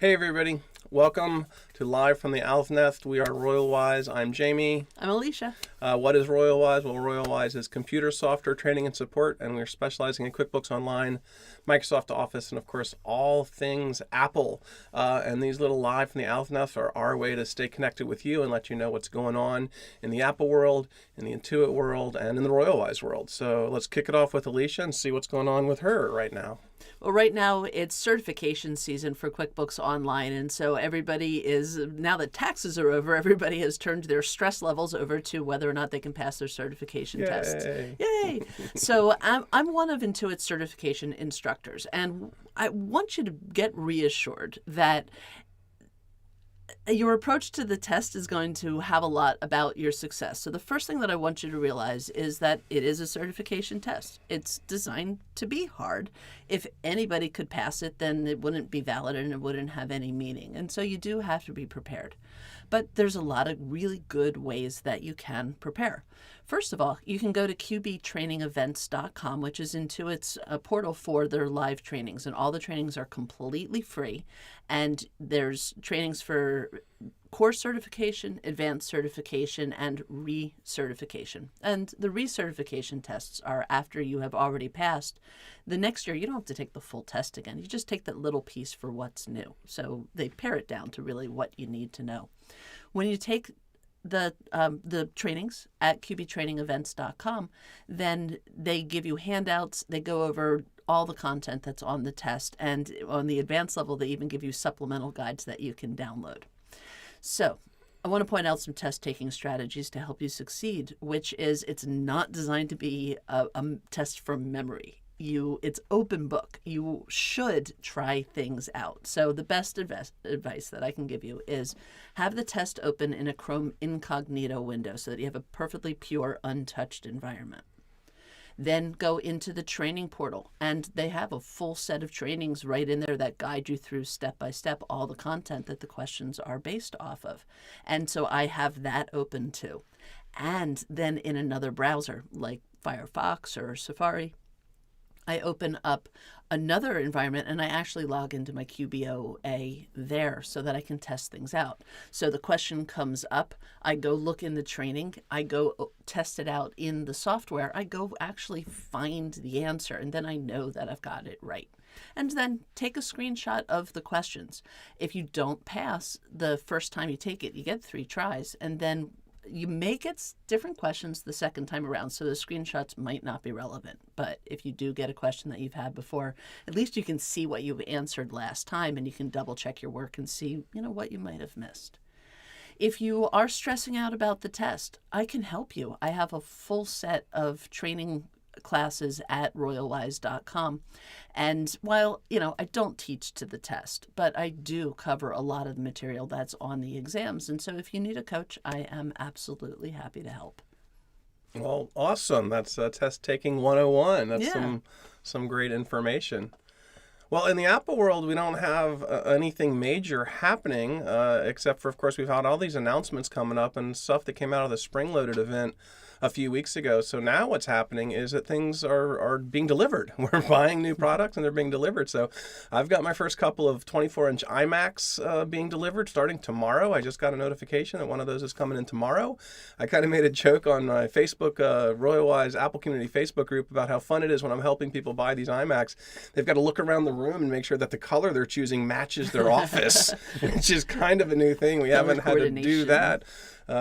Hey everybody, welcome to Live from the Owl's Nest. We are Royalwise. I'm Jamie. I'm Alicia. What is Royalwise? Well, Royalwise is computer software training and support, and we're specializing in QuickBooks Online, Microsoft Office, and of course all things Apple. And these little Live from the Owl's Nest are our way to stay connected with you and let you know what's going on in the Apple world, in the Intuit world, and in the Royalwise world. So let's kick it off with Alicia and see what's going on with her right now. Well, right now it's certification season for QuickBooks Online, and so everybody is, now that taxes are over, everybody has turned their stress levels over to whether or not they can pass their certification tests. Yay! So I'm one of Intuit's certification instructors, and I want you to get reassured that your approach to the test is going to have a lot about your success. So the first thing that I want you to realize is that it is a certification test. It's designed to be hard. If anybody could pass it, then it wouldn't be valid and it wouldn't have any meaning. And so you do have to be prepared. But there's a lot of really good ways that you can prepare. First of all, you can go to qbtrainingevents.com, which is Intuit's portal for their live trainings. And all the trainings are completely free. And there's trainings for course certification, advanced certification, and recertification. And the recertification tests are after you have already passed. The next year, you don't have to take the full test again. You just take that little piece for what's new. So they pare it down to really what you need to know. When you take the trainings at qbtrainingevents.com, then they give you handouts. They go over all the content that's on the test. And on the advanced level, they even give you supplemental guides that you can download. So I want to point out some test-taking strategies to help you succeed, which is it's not designed to be a test from memory. It's open book. You should try things out. So the best advice that I can give you is have the test open in a Chrome incognito window so that you have a perfectly pure, untouched environment. Then go into the training portal, and they have a full set of trainings right in there that guide you through step by step all the content that the questions are based off of. And so I have that open too. And then in another browser like Firefox or Safari, I open up another environment and I actually log into my QBOA there so that I can test things out. So the question comes up, I go look in the training, I go test it out in the software, I go actually find the answer, and then I know that I've got it right. And then take a screenshot of the questions. If you don't pass the first time you take it, you get 3 tries, and then you may get different questions the second time around, so the screenshots might not be relevant. But if you do get a question that you've had before, at least you can see what you've answered last time, and you can double check your work and see, what you might have missed. If you are stressing out about the test, I can help you. I have a full set of training classes at royalwise.com. And while, I don't teach to the test, but I do cover a lot of the material that's on the exams. And so if you need a coach, I am absolutely happy to help. Well, awesome. That's test taking 101. That's Yeah. some great information. Well, in the Apple world, we don't have anything major happening, except for, of course, we've had all these announcements coming up and stuff that came out of the Spring-Loaded event a few weeks ago. So now what's happening is that things are being delivered. We're buying new products and they're being delivered. So I've got my first couple of 24-inch iMacs being delivered starting tomorrow. I just got a notification that one of those is coming in tomorrow. I kind of made a joke on my Facebook, Royalwise Apple Community Facebook group about how fun it is when I'm helping people buy these iMacs. They've got to look around the room and make sure that the color they're choosing matches their office, which is kind of a new thing. We haven't had to do that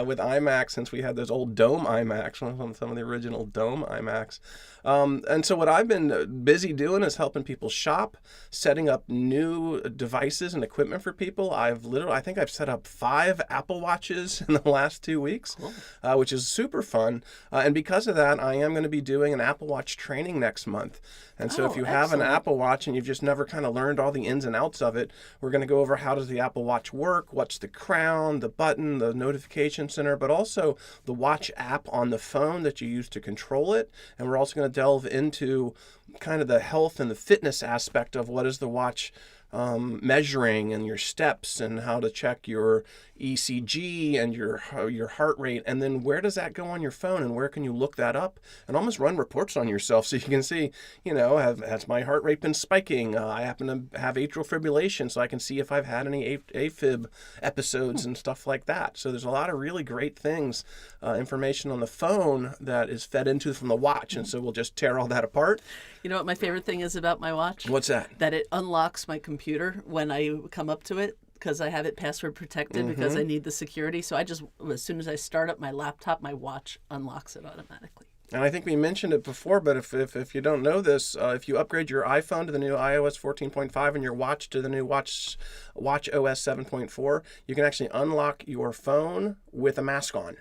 with iMacs since we had those old Dome iMacs, some of the original Dome iMacs. And so what I've been busy doing is helping people shop, setting up new devices and equipment for people. I think I've set up 5 Apple Watches in the last 2 weeks, cool. Which is super fun. And because of that, I am going to be doing an Apple Watch training next month. And so if you have an Apple Watch and you've just never kind of learned all the ins and outs of it, we're going to go over how does the Apple Watch work, what's the crown, the button, the notification center, but also the Watch app on the phone that you use to control it. And we're also going to delve into kind of the health and the fitness aspect of what is the watch measuring and your steps and how to check your ECG and your heart rate, and then where does that go on your phone, and where can you look that up and almost run reports on yourself so you can see, has my heart rate been spiking? I happen to have atrial fibrillation, so I can see if I've had any AFib episodes and stuff like that. So there's a lot of really great things, information on the phone that is fed into from the watch, and so we'll just tear all that apart. You know what my favorite thing is about my watch? What's that? That it unlocks my computer when I come up to it, because I have it password protected because I need the security. So as soon as I start up my laptop, my watch unlocks it automatically. And I think we mentioned it before, but if you don't know this, if you upgrade your iPhone to the new iOS 14.5 and your watch to the new watch OS 7.4, you can actually unlock your phone with a mask on.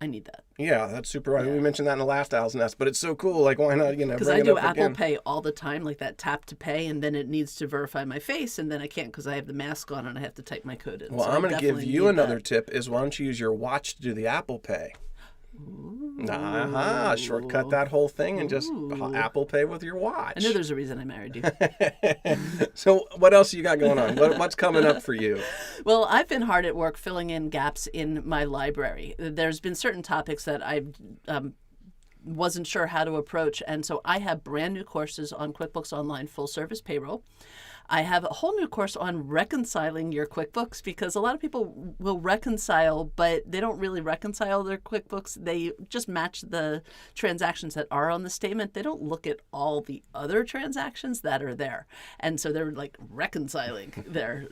I need that. Yeah, that's super. Yeah. We mentioned that in the last Owl's Nest, but it's so cool. Like, why not, because I do Apple Pay all the time, like that tap to pay, and then it needs to verify my face, and then I can't because I have the mask on and I have to type my code in. Well, so I'm going to give you another tip is why don't you use your watch to do the Apple Pay? Shortcut that whole thing and just Apple Pay with your watch. I know there's a reason I married you. So what else you got going on? What's coming up for you? Well, I've been hard at work filling in gaps in my library. There's been certain topics that I wasn't sure how to approach, and so I have brand new courses on QuickBooks Online Full Service Payroll. I have a whole new course on reconciling your QuickBooks, because a lot of people will reconcile, but they don't really reconcile their QuickBooks. They just match the transactions that are on the statement. They don't look at all the other transactions that are there. And so they're like reconciling their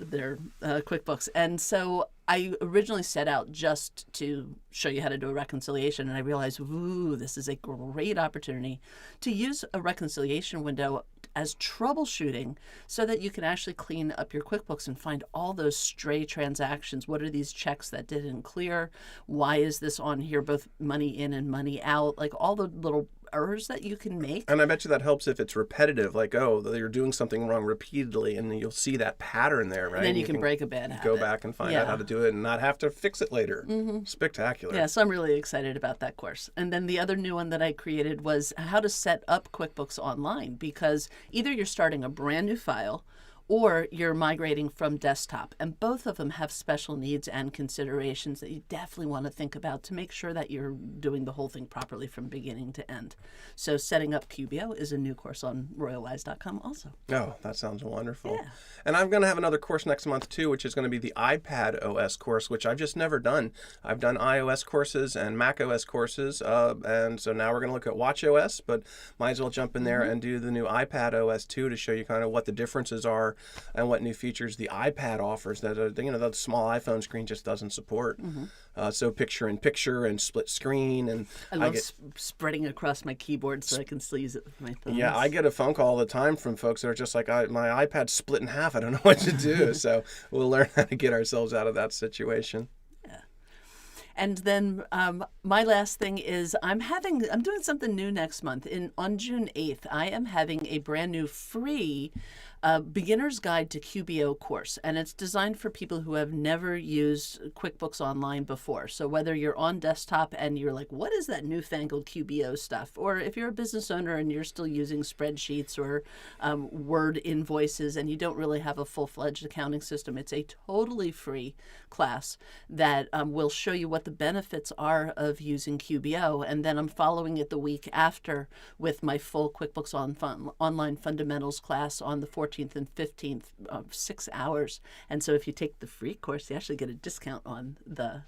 QuickBooks. And so I originally set out just to show you how to do a reconciliation, and I realized, this is a great opportunity to use a reconciliation window as troubleshooting so that you can actually clean up your QuickBooks and find all those stray transactions. What are these checks that didn't clear? Why is this on here, both money in and money out? Like all the little errors that you can make. And I bet you that helps if it's repetitive, like, you're doing something wrong repeatedly, and you'll see that pattern there, right? And then you can break a bad habit. Go back and find out how to do it and not have to fix it later. Spectacular. Yeah, so I'm really excited about that course. And then the other new one that I created was how to set up QuickBooks Online, because either you're starting a brand new file or you're migrating from desktop. And both of them have special needs and considerations that you definitely want to think about to make sure that you're doing the whole thing properly from beginning to end. So setting up QBO is a new course on Royalwise.com also. Oh, that sounds wonderful. Yeah. And I'm going to have another course next month too, which is going to be the iPad OS course, which I've just never done. I've done iOS courses and Mac OS courses, and so now we're going to look at watch OS, but might as well jump in there and do the new iPad OS too, to show you kind of what the differences are and what new features the iPad offers that the small iPhone screen just doesn't support. So picture-in-picture and split screen, and I love spreading across my keyboard so I can still use it with my thumbs. Yeah, I get a phone call all the time from folks that are just like, my iPad's split in half. I don't know what to do. So we'll learn how to get ourselves out of that situation. Yeah. And then my last thing is I'm doing something new next month. On June 8th, I am having a brand new free Beginner's Guide to QBO course, and it's designed for people who have never used QuickBooks Online before. So whether you're on desktop and you're like, what is that newfangled QBO stuff? Or if you're a business owner and you're still using spreadsheets or Word invoices and you don't really have a full-fledged accounting system, it's a totally free class that will show you what the benefits are of using QBO. And then I'm following it the week after with my full QuickBooks Online Fundamentals class on the 14th and 15th, 6 hours. And so if you take the free course, you actually get a discount on the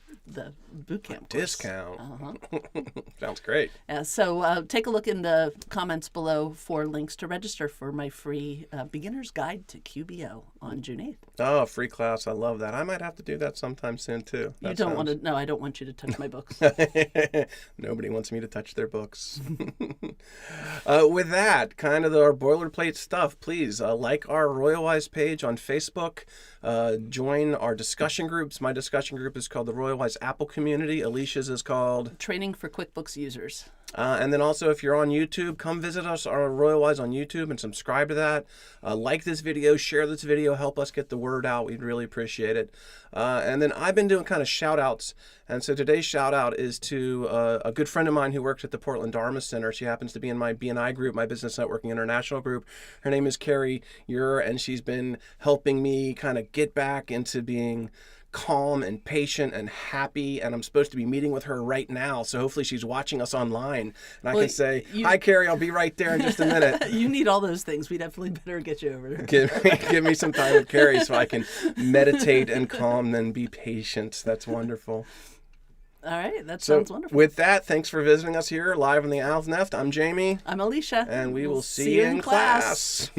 boot camp course. Discount. Sounds great. Yeah, so take a look in the comments below for links to register for my free Beginner's Guide to QBO on June 8th. Oh, free class. I love that. I might have to do that sometime soon, too. You don't want to? No, I don't want you to touch my books. Nobody wants me to touch their books. With that, kind of our boilerplate stuff, please like our Royalwise page on Facebook. Join our discussion groups. My discussion group is called the Royalwise Apple Community. Alicia's is called Training for QuickBooks Users. And then also, if you're on YouTube, come visit us, our Royalwise on YouTube, and subscribe to that. Like this video, share this video, help us get the word out. We'd really appreciate it. And then I've been doing kind of shout outs. And so today's shout out is to a good friend of mine who works at the Portland Dharma Center. She happens to be in my BNI group, my Business Networking International group. Her name is Carrie and she's been helping me kind of get back into being calm and patient and happy, and I'm supposed to be meeting with her right now, so hopefully she's watching us online, and I can say, hi Carrie, I'll be right there in just a minute. You need all those things. We definitely better get you over there. Give me some time with Carrie so I can meditate and calm and be patient. That's wonderful. All right, that sounds wonderful. With that, thanks for visiting us here live on the Owl's Nest. I'm Jamie. I'm Alicia. And we will see you in class.